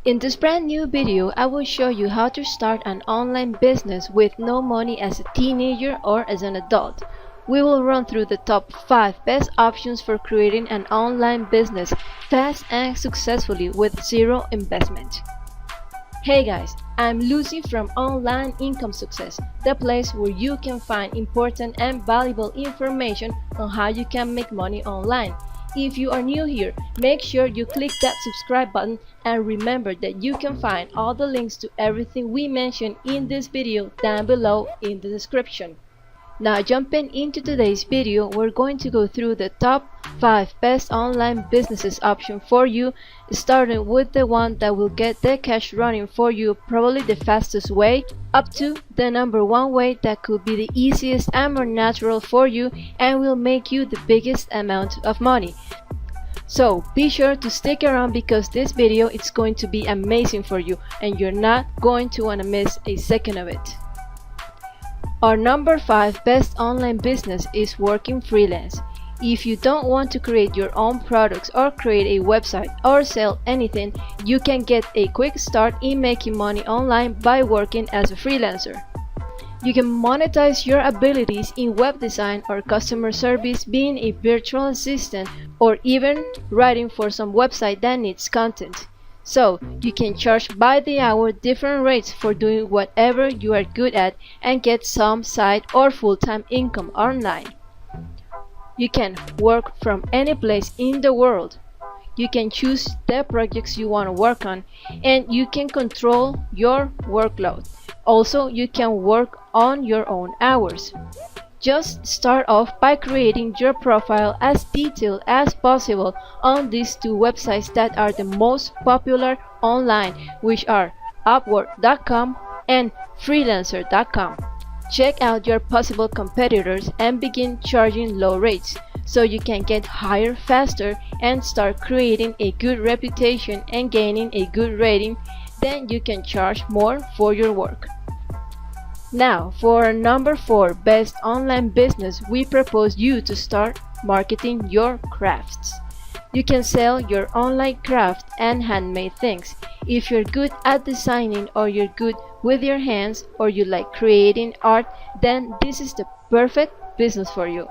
In this brand new video, I will show you how to start an online business with no money as a teenager or as an adult. We will run through the top 5 best options for creating an online business fast and successfully with zero investment. Hey guys, I'm Lucy from Online Income Success, the place where you can find important and valuable information on how you can make money online. If you are new here, make sure you click that subscribe button and remember that you can find all the links to everything we mentioned in this video down below in the description. Now jumping into today's video, we're going to go through the top 5 best online businesses option for you, starting with the one that will get the cash running for you probably the fastest way, up to the number 1 way that could be the easiest and more natural for you and will make you the biggest amount of money. So be sure to stick around because this video is going to be amazing for you and you're not going to want to miss a second of it. Our number 5 best online business is working freelance. If you don't want to create your own products or create a website or sell anything, you can get a quick start in making money online by working as a freelancer. You can monetize your abilities in web design or customer service, being a virtual assistant, or even writing for some website that needs content. So you can charge by the hour different rates for doing whatever you are good at and get some side or full-time income online. You can work from any place in the world. You can choose the projects you want to work on and you can control your workload. Also, you can work on your own hours. Just start off by creating your profile as detailed as possible on these 2 websites that are the most popular online, which are Upwork.com and Freelancer.com. Check out your possible competitors and begin charging low rates so you can get higher faster and start creating a good reputation and gaining a good rating. Then you can charge more for your work. Now, for our number 4 best online business, we propose you to start marketing your crafts. You can sell your online craft and handmade things. If you're good at designing or you're good with your hands or you like creating art, then this is the perfect business for you.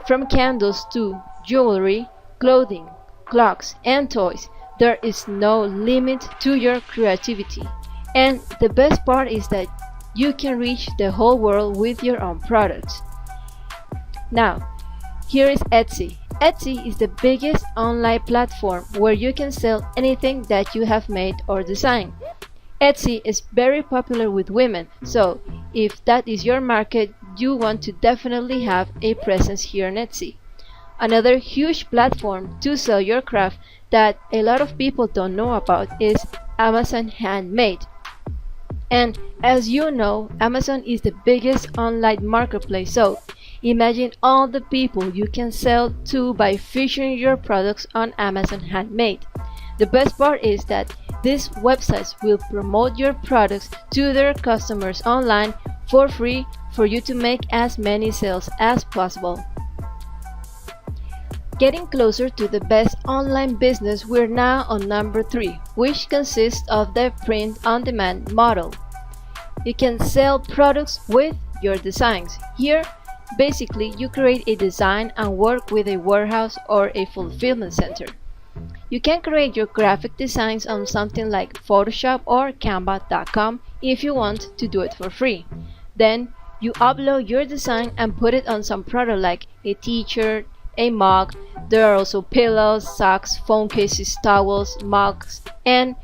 From candles to jewelry, clothing, clocks, and toys, there is no limit to your creativity. And the best part is that you can reach the whole world with your own products. Now, here is Etsy. Etsy is the biggest online platform where you can sell anything that you have made or designed. Etsy is very popular with women, so if that is your market, you want to definitely have a presence here on Etsy. Another huge platform to sell your craft that a lot of people don't know about is Amazon Handmade. And as you know, Amazon is the biggest online marketplace, so imagine all the people you can sell to by featuring your products on Amazon Handmade. The best part is that these websites will promote your products to their customers online for free for you to make as many sales as possible. Getting closer to the best online business, we're now on number 3, which consists of the print-on-demand model. You can sell products with your designs. Here, basically, you create a design and work with a warehouse or a fulfillment center. You can create your graphic designs on something like Photoshop or Canva.com if you want to do it for free. Then, you upload your design and put it on some product like a t-shirt, a mug. There are also pillows, socks, phone cases, towels, mugs, and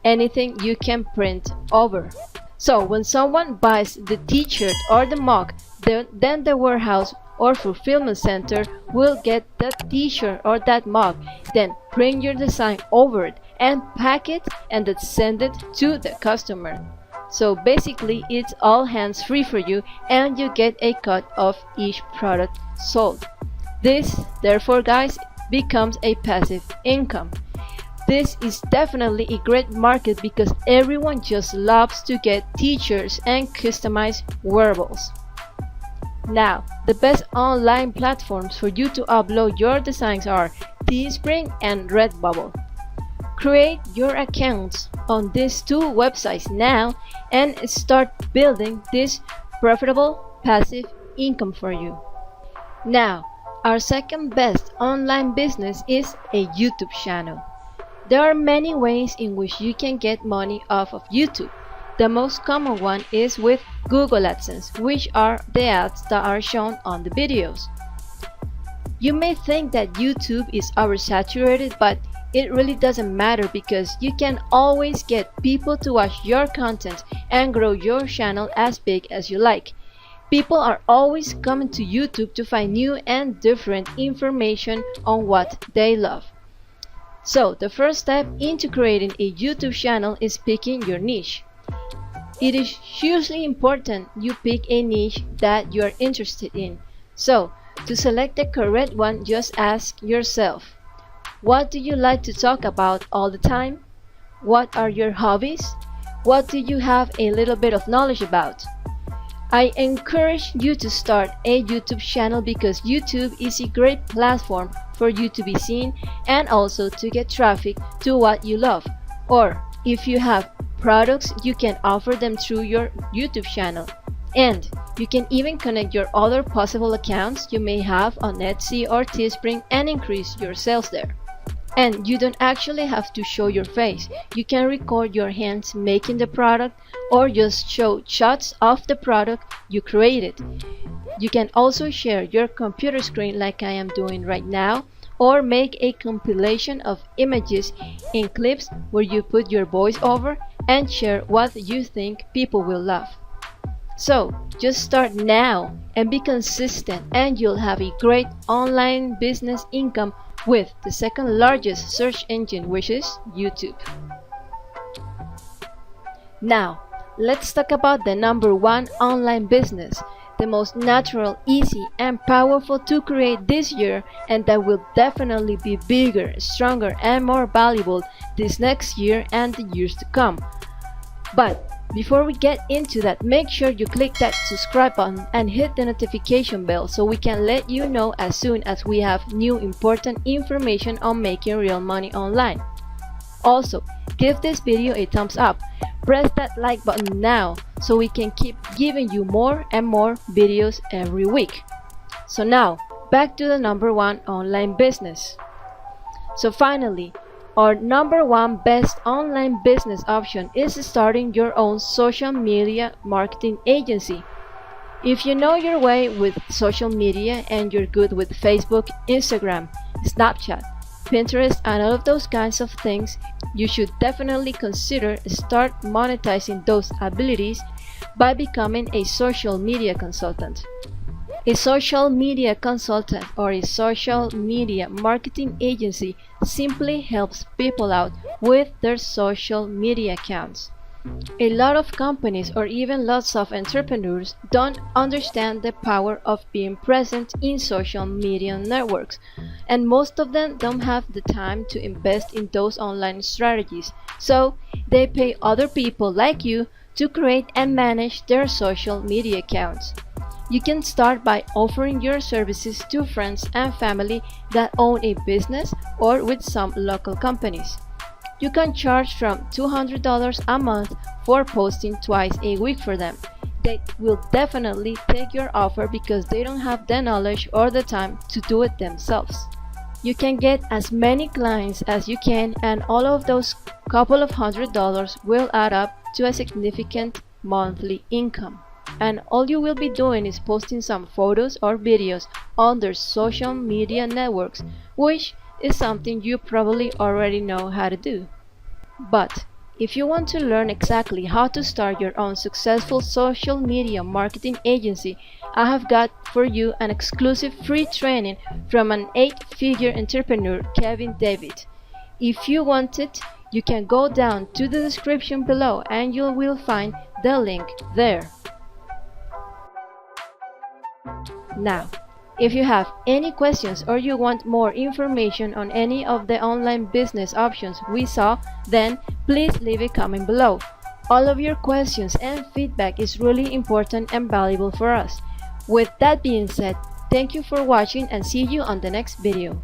anything you can print over. So when someone buys the t-shirt or the mug, then the warehouse or fulfillment center will get that t-shirt or that mug, then print your design over it and pack it and then send it to the customer. So basically it's all hands-free for you and you get a cut of each product sold. This, therefore guys, becomes a passive income. This is definitely a great market because everyone just loves to get t-shirts and customized wearables. Now, the best online platforms for you to upload your designs are Teespring and Redbubble. Create your accounts on these two websites now and start building this profitable passive income for you. Now, our second best online business is a YouTube channel. There are many ways in which you can get money off of YouTube. The most common one is with Google AdSense, which are the ads that are shown on the videos. You may think that YouTube is oversaturated, but it really doesn't matter because you can always get people to watch your content and grow your channel as big as you like. People are always coming to YouTube to find new and different information on what they love. So the first step into creating a YouTube channel is picking your niche. It is hugely important you pick a niche that you are interested in. So to select the correct one, just ask yourself, what do you like to talk about all the time? What are your hobbies? What do you have a little bit of knowledge about? I encourage you to start a YouTube channel because YouTube is a great platform for you to be seen and also to get traffic to what you love. Or if you have products, you can offer them through your YouTube channel. And you can even connect your other possible accounts you may have on Etsy or Teespring and increase your sales there. And you don't actually have to show your face. You can record your hands making the product or just show shots of the product you created. You can also share your computer screen like I am doing right now, or make a compilation of images in clips where you put your voice over and share what you think people will love. So just start now and be consistent and you'll have a great online business income with the second largest search engine, which is YouTube. Now, let's talk about the number one online business, the most natural, easy, and powerful to create this year, and that will definitely be bigger, stronger, and more valuable this next year and the years to come. But before we get into that, make sure you click that subscribe button and hit the notification bell so we can let you know as soon as we have new important information on making real money online. Also, give this video a thumbs up. Press that like button now so we can keep giving you more and more videos every week. So now, back to the number one online business. So finally, our number one best online business option is starting your own social media marketing agency. If you know your way with social media and you're good with Facebook, Instagram, Snapchat, Pinterest, and all of those kinds of things, you should definitely consider start monetizing those abilities by becoming a social media consultant. A social media consultant or a social media marketing agency simply helps people out with their social media accounts. A lot of companies or even lots of entrepreneurs don't understand the power of being present in social media networks, and most of them don't have the time to invest in those online strategies, so they pay other people like you to create and manage their social media accounts. You can start by offering your services to friends and family that own a business or with some local companies. You can charge from $200 a month for posting twice a week for them. They will definitely take your offer because they don't have the knowledge or the time to do it themselves. You can get as many clients as you can, and all of those couple of $100s will add up to a significant monthly income. And all you will be doing is posting some photos or videos on their social media networks, which is something you probably already know how to do. But if you want to learn exactly how to start your own successful social media marketing agency, I have got for you an exclusive free training from an 8-figure entrepreneur, Kevin David. If you want it, you can go down to the description below and you will find the link there. Now, if you have any questions or you want more information on any of the online business options we saw, then please leave a comment below. All of your questions and feedback is really important and valuable for us. With that being said, thank you for watching and see you on the next video.